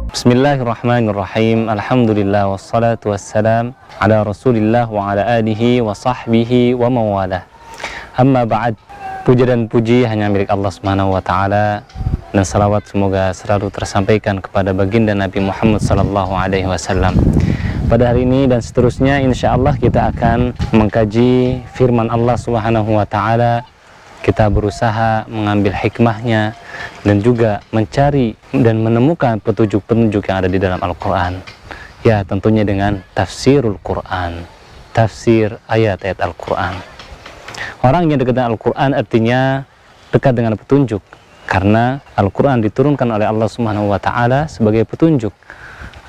Bismillahirrahmanirrahim. Alhamdulillah wassalatu wassalam ala Rasulillah wa ala alihi wa sahbihi wa mawalah. Amma ba'd. Puja dan puji hanya milik Allah Subhanahu wa taala, dan salawat semoga selalu tersampaikan kepada baginda Nabi Muhammad sallallahu alaihi wasallam. Pada hari ini dan seterusnya insyaallah kita akan mengkaji firman Allah Subhanahu wa taala. Kita berusaha mengambil hikmahnya dan juga mencari dan menemukan petunjuk-petunjuk yang ada di dalam Al-Quran. Ya, tentunya dengan tafsirul Quran, tafsir ayat-ayat Al-Quran. Orang yang dekat dengan Al-Quran artinya dekat dengan petunjuk, karena Al-Quran diturunkan oleh Allah Subhanahu wa taala sebagai petunjuk.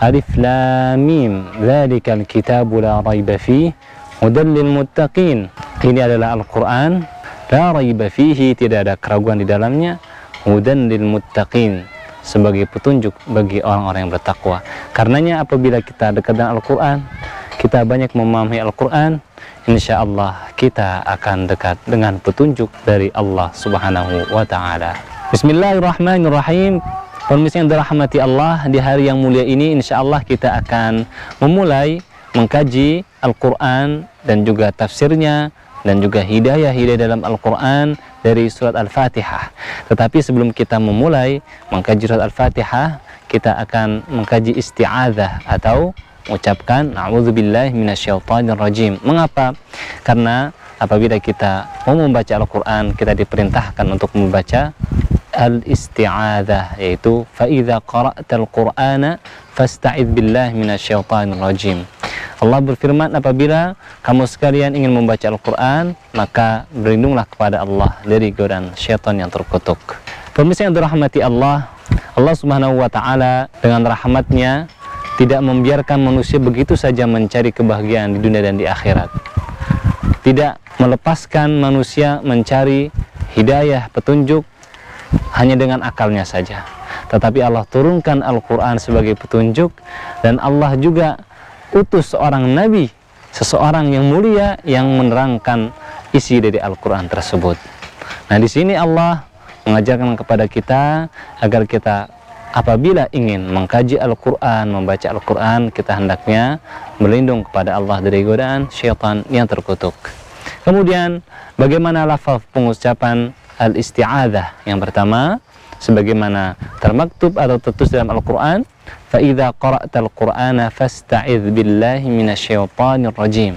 Alif Lam Mim, dzalikal kitabu la raiba fihi hudal lil muttaqin. Ini adalah Al-Quran, la raiba fihi, tidak ada keraguan di dalamnya, hudan lil muttaqin, sebagai petunjuk bagi orang-orang yang bertakwa. Karenanya apabila kita dekat dengan Al-Quran, kita banyak memahami Al-Quran, insyaallah kita akan dekat dengan petunjuk dari Allah Subhanahu wa taala. Bismillahirrahmanirrahim. Pemirsa yang dirahmati Allah, di hari yang mulia ini insyaallah kita akan memulai mengkaji Al-Quran dan juga tafsirnya dan juga hidayah-hidayah dalam Al-Quran dari surat Al-Fatihah. Tetapi sebelum kita memulai mengkaji surat Al-Fatihah, kita akan mengkaji isti'adzah atau mengucapkan a'udzubillahi minasyaitonirrajim. Mengapa? Karena apabila kita mau membaca Al-Quran, kita diperintahkan untuk membaca al-isti'adzah, yaitu fa'idha qara'tal qur'ana fasta'idz billahi minasyaitonirrajim. Allah berfirman, apabila kamu sekalian ingin membaca Al-Quran, maka berlindunglah kepada Allah dari godaan syaitan yang terkutuk. Pemirsa yang dirahmati Allah, Allah Subhanahu wa taala dengan rahmatnya tidak membiarkan manusia begitu saja mencari kebahagiaan di dunia dan di akhirat. Tidak melepaskan manusia mencari hidayah, petunjuk hanya dengan akalnya saja. Tetapi Allah turunkan Al-Quran sebagai petunjuk, dan Allah juga utus seorang nabi, seseorang yang mulia yang menerangkan isi dari Al-Quran tersebut. Nah, di sini Allah mengajarkan kepada kita agar kita apabila ingin mengkaji Al-Quran, membaca Al-Quran, kita hendaknya berlindung kepada Allah dari godaan syaitan yang terkutuk. Kemudian bagaimana lafaz pengucapan al-isti'adzah? Yang pertama, sebagaimana termaktub atau tertulis dalam Al-Quran, فَإِذَا قَرَأْتَ الْقُرْآنَ فَاسْتَعِذْ بِاللَّهِ مِنَ الشَّيْطَانِ الرَّجِيمِ.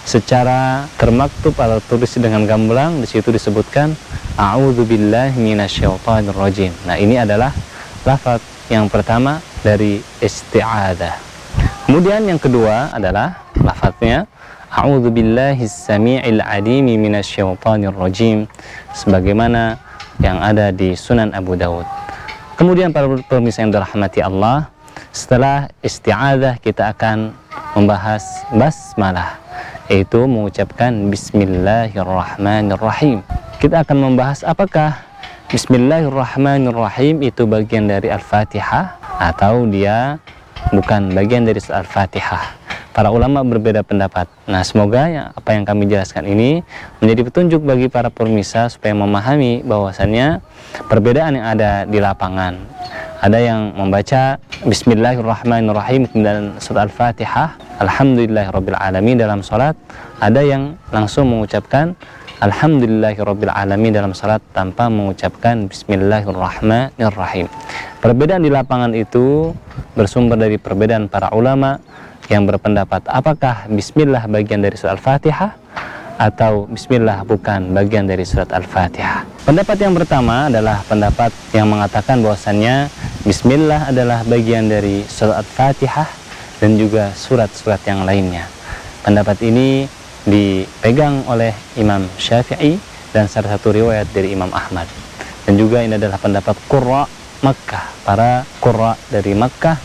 Secara termaktub atau tulis dengan gamblang, di situ disebutkan A'udzu billahi minasyaitonir rajim. Nah, ini adalah lafaz yang pertama dari isti'adzah. Kemudian yang kedua adalah lafaznya A'udzu billahis samii'il 'aliimi minasyaitonir rajim, sebagaimana yang ada di Sunan Abu Dawud. Kemudian para pemirsa yang dirahmati Allah, setelah isti'adzah kita akan membahas basmalah, yaitu mengucapkan bismillahirrahmanirrahim. Kita akan membahas apakah bismillahirrahmanirrahim itu bagian dari Al-Fatihah atau dia bukan bagian dari Al-Fatihah. Para ulama berbeda pendapat. Nah, semoga apa yang kami jelaskan ini menjadi petunjuk bagi para pemirsa supaya memahami bahwasannya perbedaan yang ada di lapangan. Ada yang membaca bismillahirrahmanirrahim dan surat Al-Fatihah, alhamdulillahirabbil alamin dalam salat. Ada yang langsung mengucapkan alhamdulillahirabbil alamin dalam salat tanpa mengucapkan bismillahirrahmanirrahim. Perbedaan di lapangan itu bersumber dari perbedaan para ulama yang berpendapat apakah bismillah bagian dari surat Al-Fatihah atau bismillah bukan bagian dari surat Al-Fatihah. Pendapat yang pertama adalah pendapat yang mengatakan bahwasannya bismillah adalah bagian dari surat Al-Fatihah dan juga surat-surat yang lainnya. Pendapat ini dipegang oleh Imam Syafi'i dan salah satu riwayat dari Imam Ahmad. Dan juga ini adalah pendapat Qurra Makkah, para Qurra dari Makkah.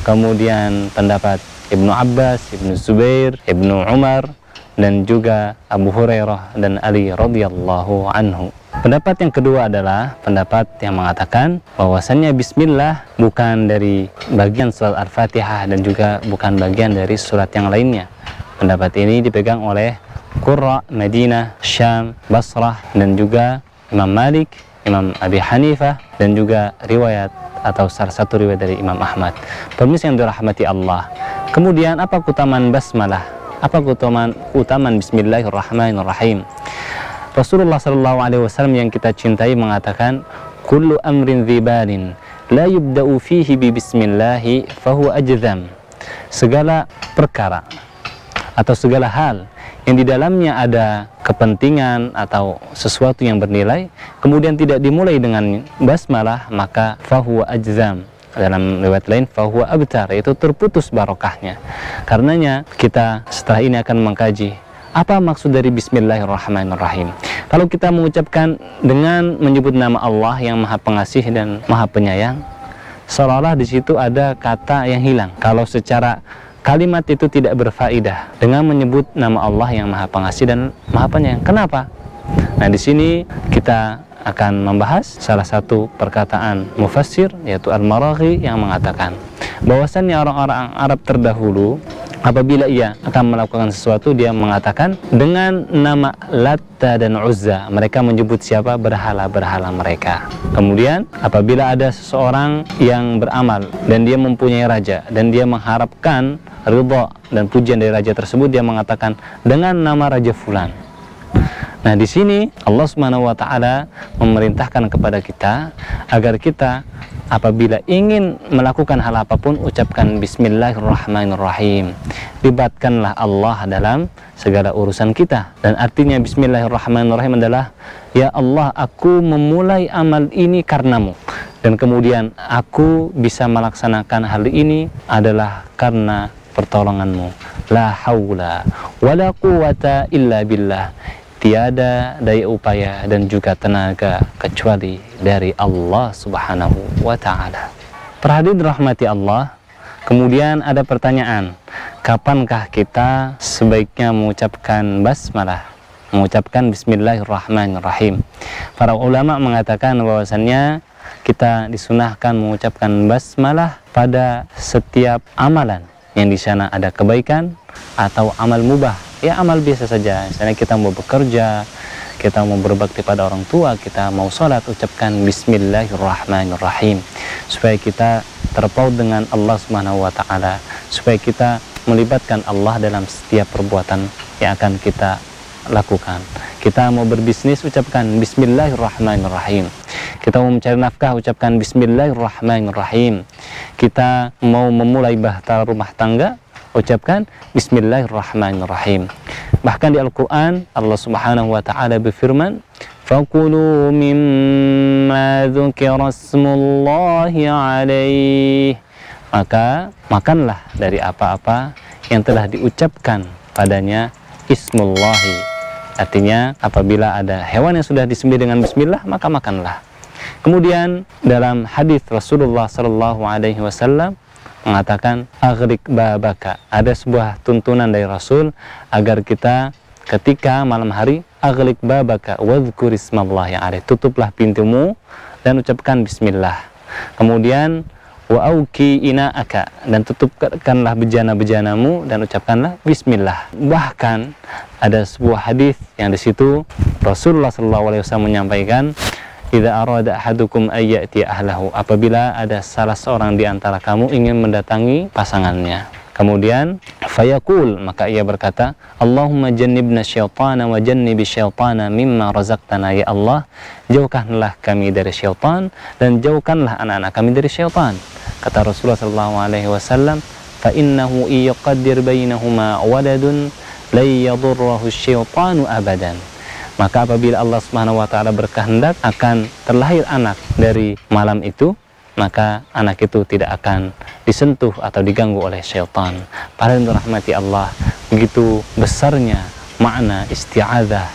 Kemudian pendapat Ibnu Abbas, Ibnu Zubair, Ibnu Umar, dan juga Abu Hurairah dan Ali radhiyallahu anhu. Pendapat yang kedua adalah pendapat yang mengatakan bahwasannya bismillah bukan dari bagian surat Al-Fatihah dan juga bukan bagian dari surat yang lainnya. Pendapat ini dipegang oleh Qurra Madinah, Syam, Basrah, dan juga Imam Malik Imam Abi Hanifah dan juga riwayat atau salah satu riwayat dari Imam Ahmad. Pemirsa yang dirahmati Allah. Kemudian apa keutamaan basmalah? Apa keutamaan Bismillahirrahmanirrahim? Rasulullah SAW yang kita cintai mengatakan, kullu amrin dzibalin la yubda'u fihi bi bismillahi fahuwa ajzam. Segala perkara atau segala hal yang di dalamnya ada kepentingan atau sesuatu yang bernilai kemudian tidak dimulai dengan basmalah, maka fahuwa ajzam. Dalam riwayat lain fahuwa abtar, yaitu terputus barokahnya. Karenanya kita setelah ini akan mengkaji apa maksud dari Bismillahirrahmanirrahim. Kalau kita mengucapkan dengan menyebut nama Allah yang Maha Pengasih dan Maha Penyayang, seolah-olah di situ ada kata yang hilang. Kalau secara kalimat itu tidak berfaedah dengan menyebut nama Allah yang Maha Pengasih dan Maha Penyayang. Kenapa? Nah, di sini kita akan membahas salah satu perkataan mufassir, yaitu Al-Maraghi, yang mengatakan bahwasannya orang-orang Arab terdahulu apabila ia akan melakukan sesuatu, dia mengatakan dengan nama Latta dan Uzza. Mereka menyebut siapa? Berhala-berhala mereka. Kemudian apabila ada seseorang yang beramal dan dia mempunyai raja dan dia mengharapkan ridha dan pujian dari raja tersebut, dia mengatakan dengan nama Raja Fulan. Nah, di sini Allah Subhanahu wa taala memerintahkan kepada kita agar kita apabila ingin melakukan hal apapun ucapkan Bismillahirrahmanirrahim. Libatkanlah Allah dalam segala urusan kita. Dan artinya Bismillahirrahmanirrahim adalah, ya Allah, aku memulai amal ini karenamu, dan kemudian aku bisa melaksanakan hal ini adalah karena pertolonganmu. La haula wala quwata illa billah. Tiada daya upaya dan juga tenaga kecuali dari Allah Subhanahu wa ta'ala. Perhatian rahmati Allah. Kemudian ada pertanyaan, kapankah kita sebaiknya mengucapkan basmalah, mengucapkan Bismillahirrahmanirrahim? Para ulama mengatakan bahwasannya kita disunahkan mengucapkan basmalah pada setiap amalan yang di sana ada kebaikan atau amal mubah. Ya, amal biasa saja. Misalnya kita mau bekerja, kita mau berbakti pada orang tua, kita mau sholat, ucapkan Bismillahirrahmanirrahim, supaya kita terpaut dengan Allah Subhanahu wa ta'ala, supaya kita melibatkan Allah dalam setiap perbuatan yang akan kita lakukan. Kita mau berbisnis, ucapkan Bismillahirrahmanirrahim. Kita mau mencari nafkah, ucapkan Bismillahirrahmanirrahim. Kita mau memulai bahtera rumah tangga, ucapkan Bismillahirrahmanirrahim. Bahkan di Al-Quran Allah Subhanahu wa ta'ala berfirman, فَكُلُوا مِمَّا ذُكِرَ اسْمُ اللَّهِ عَلَيْهِ. Maka makanlah dari apa-apa yang telah diucapkan padanya Ismullahi. Artinya apabila ada hewan yang sudah disembelih dengan Bismillah, maka makanlah. Kemudian dalam hadis Rasulullah SAW mengatakan aghriq babaka. Ada sebuah tuntunan dari Rasul agar kita ketika malam hari aghliq babaka wadhkur ismallahi alaih, tutuplah pintumu dan ucapkan bismillah. Kemudian wa auki ina'aka, dan tutupkanlah bejana-bejanamu dan ucapkanlah bismillah. Bahkan ada sebuah hadis yang di situ Rasulullah SAW menyampaikan, idza arada ahadukum ayyati ahlahu, apabila ada salah seorang di antara kamu ingin mendatangi pasangannya, kemudian fayaqul, maka ia berkata, Allahumma jannibna syaitana wa jannibi syaitana mimma razaqtana. Ya Allah, jauhkanlah kami dari syaitan dan jauhkanlah anak-anak kami dari syaitan. Kata Rasulullah SAW, fa innahu iyaqaddir bainahuma waladun la yadurruhu syaitanu abadan. Maka apabila Allah Subhanahu wa ta'ala berkehendak akan terlahir anak dari malam itu, maka anak itu tidak akan disentuh atau diganggu oleh syaitan. Para yang dirahmati Allah, begitu besarnya makna isti'adzah,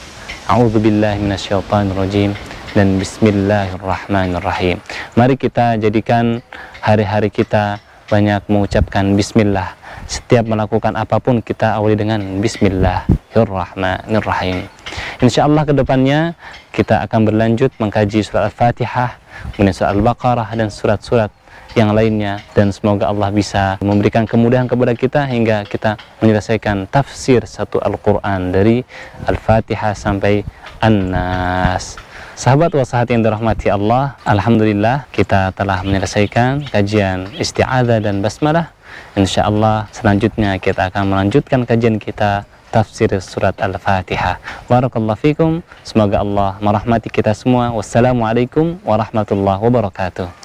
a'udzubillahi minasyaitonirrajim, dan bismillahirrahmanirrahim. Mari kita jadikan hari-hari kita banyak mengucapkan bismillah. Setiap melakukan apapun kita awali dengan bismillahirrahmanirrahim. Insyaallah kedepannya kita akan berlanjut mengkaji surat Al-Fatihah, kemudian surat Al-Baqarah dan surat-surat yang lainnya, dan semoga Allah bisa memberikan kemudahan kepada kita hingga kita menyelesaikan tafsir satu Al-Quran dari Al-Fatihah sampai An-Nas. Sahabat wasahat yang dirahmati Allah, alhamdulillah kita telah menyelesaikan kajian isti'adzah dan basmalah. Insyaallah selanjutnya kita akan melanjutkan kajian kita tafsir surat Al-Fatihah. Barakallahu fikum. Semoga Allah merahmati kita semua. Wassalamualaikum warahmatullahi wabarakatuh.